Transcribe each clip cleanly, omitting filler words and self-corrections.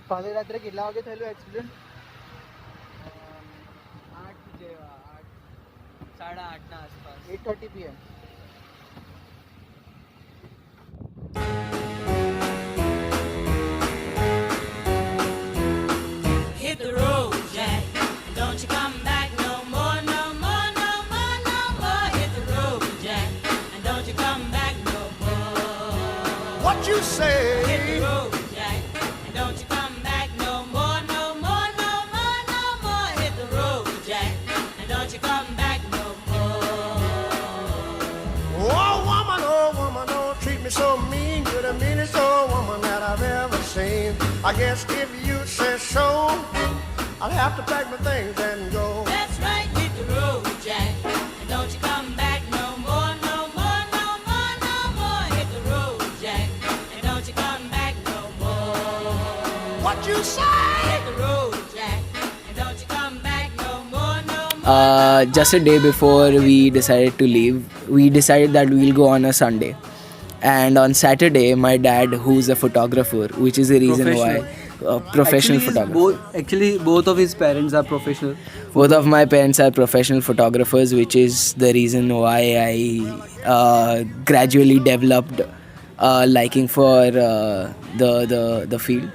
કાલે રાત્રે કેટલા વાગે થયેલું એક્સિડન્ટ? 8 જેવા 8:30 આસપાસ. 8:30 PM. Hit the road, Jack. Don't you come back no more, no more, no more, no more. Hit the road, Jack. And don't you come back no more. What you say? Hit the road, Jack. And don't you come back no more, no more, no more, no more. Hit the road, Jack. And don't you come back no more. Oh woman, don't treat me so mean. You're the meanest old woman that I've ever seen. I guess if you say so, I'll have to pack my things and go. That's right, hit the road, Jack. And don't you come back no more, no more, no more, no more. Hit the road, Jack. And don't you come back no more. What you say? Hit the road, Jack. And don't you come back no more, no more. Just a day before we decided to leave, we decided that we'll go on a Sunday. And on Saturday, my dad, who's a photographer, which is the reason why, professional photographer. Both of his parents are professional. Both of my parents are professional photographers, which is the reason why I gradually developed liking for the field,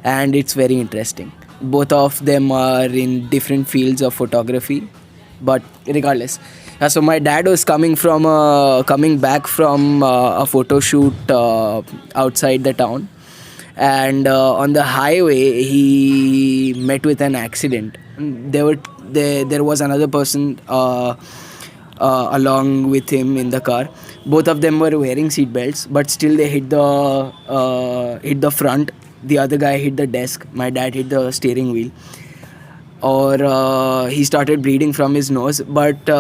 and it's very interesting. Both of them are in different fields of photography, but regardless. So my dad was coming back from a photo shoot outside the town, and on the highway he met with an accident. There was another person along with him in the car. Both of them were wearing seat belts, but still they hit the front. The other guy hit the desk. My dad hit the steering wheel. Or he started bleeding from his nose. But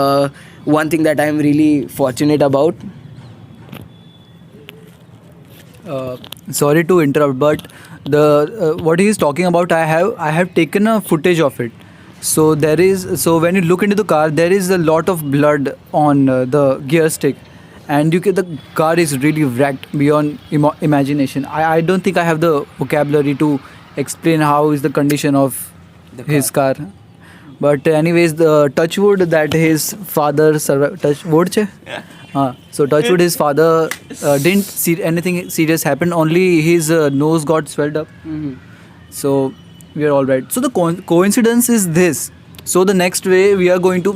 one thing that I'm really fortunate about. Sorry to interrupt, but the what he is talking about, I have taken a footage of it. So when you look into the car, there is a lot of blood on the gear stick, and the car is really wrecked beyond imagination. I don't think I have the vocabulary to explain how is the condition of his car. But anyways, the touch wood that his father touch wood che? So touch wood, his father didn't see anything serious happen. Only his nose got swelled up. Mm-hmm. So we are all right. So the coincidence is this. So the next way we are going to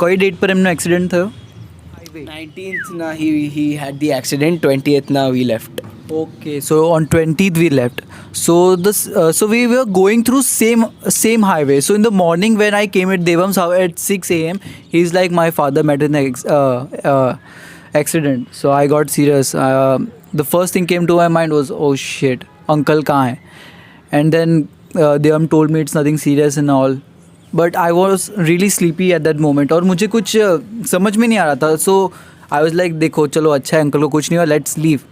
कोई date पर हमने accident था? 19th na he had the accident. 20th na we left. Okay, so on 20th we left. So so we were going through same highway. So in the morning when I came at Devam's house at 6 a.m., he's like, my father met in an accident. So I got serious. The first thing came to my mind was, oh shit, uncle kahan hai? And then Devam told me it's nothing serious and all. But I was really sleepy at that moment. और मुझे कुछ समझ में नहीं आ रहा था. So I was like, देखो चलो अच्छा है, अंकल को कुछ नहीं हुआ, let's leave.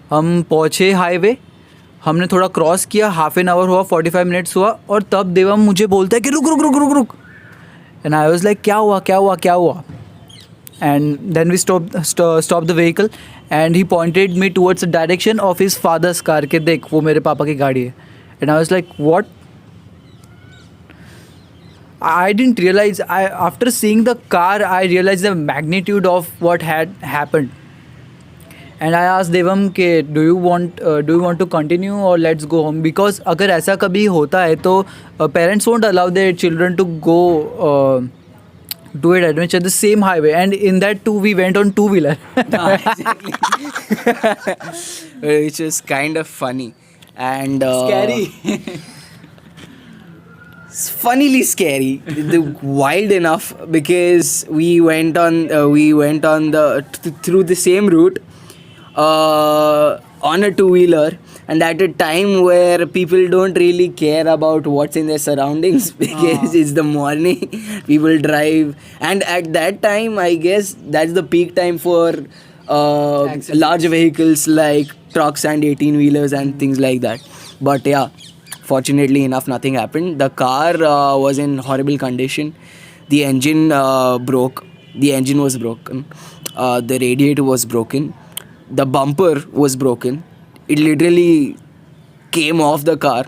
हम पहुँचे हाईवे, हमने थोड़ा क्रॉस किया, हाफ एन आवर हुआ, 45 मिनट्स हुआ, और तब देवम मुझे बोलता है कि रुक रुक रुक रुक रुक. एंड आई वाज लाइक क्या हुआ. And then we stop the vehicle and he pointed me towards the direction of his father's car के देख वो मेरे पापा की गाड़ी है. And I was like what. I didn't realize, after seeing the car, I realized the magnitude of what had happened. And I asked Devam के do you want to continue or let's go home? Because अगर ऐसा कभी होता है तो parents won't allow their children to go do an adventure the same highway, and in that too we went on two-wheeler. Exactly. Which is kind of funny and Scary. funnily scary, wild enough, because we went on through the same route on a two-wheeler, and at a time where people don't really care about what's in their surroundings because it's the morning. People drive, and at that time I guess that's the peak time for large vehicles like trucks and 18-wheelers and things like that. But yeah, fortunately enough, nothing happened. The car was in horrible condition. The engine broke. The engine was broken. The radiator was broken. The bumper was broken. It literally came off the car.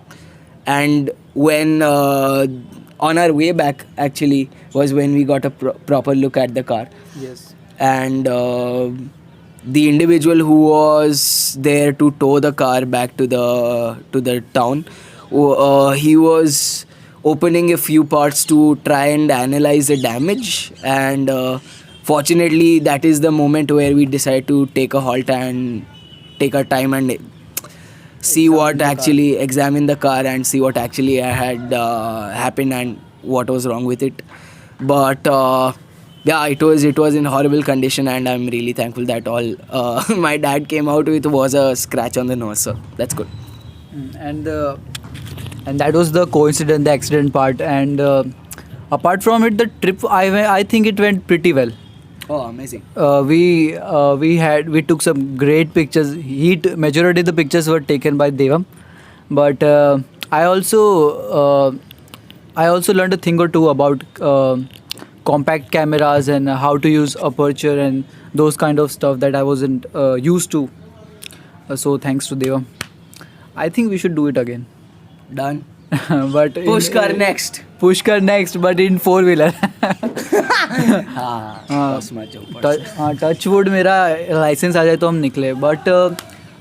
and when on our way back actually was when we got a proper look at the car. Yes. And the individual who was there to tow the car back to the town, he was opening a few parts to try and analyze the damage, and fortunately that is the moment where we decide to take a halt and take our time and see what actually examine the car and see what actually had happened and what was wrong with it. But yeah, it was in horrible condition, and I'm really thankful that all my dad came out with was a scratch on the nose, so that's good. And that was the coincidence, the accident part. And apart from it, the trip I think it went pretty well. Oh, amazing. We took some great pictures. Majority of the pictures were taken by Devam, but I also learned a thing or two about compact cameras and how to use aperture and those kind of stuff that I wasn't used to. So thanks to Devam. I think we should do it again. Done. But Pushkar next. Pushkar next, but in 4-wheeler. Touchwood मेरा license आ जाए तो हम निकले. But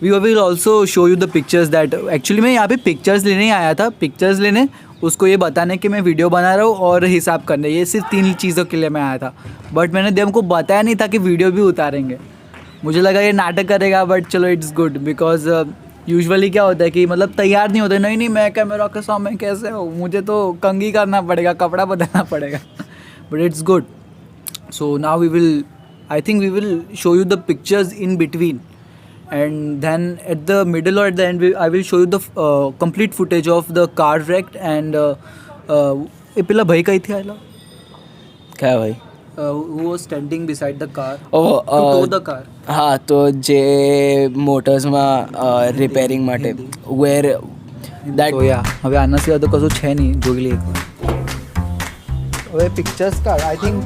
we will also show you the pictures that actually मैं यहाँ पे pictures लेने ही आया था. पिक्चर्स लेने, उसको ये बताने कि मैं वीडियो बना रहा हूँ और हिसाब करने, ये सिर्फ 3 चीज़ों के लिए मैं आया था. बट मैंने देव को बताया नहीं था कि वीडियो भी उतारेंगे. मुझे लगा ये नाटक करेगा, बट चलो इट्स गुड. बिकॉज यूजुअली क्या होता है कि मतलब तैयार नहीं होते, नहीं मैं कैमरा के सामने कैसे हूँ, मुझे तो कंघी करना पड़ेगा, कपड़ा बदलना पड़ेगा. But it's good. So now I think we will show you the pictures in between, and then at the middle or at the end I will show you the complete footage of the car wrecked. And ये पिला भाई कहीं थी आयला? क्या भाई? Who was standing beside the car Oh, to tow the car. હા, તો જે મોટર્સમાં રિપેરિંગ માટે where that So yeah, હવે આના સિવાય તો કશું છે નહીં. જોઈ લઈએ એકવાર. હવે પિક્ચર્સ કાઢ. I think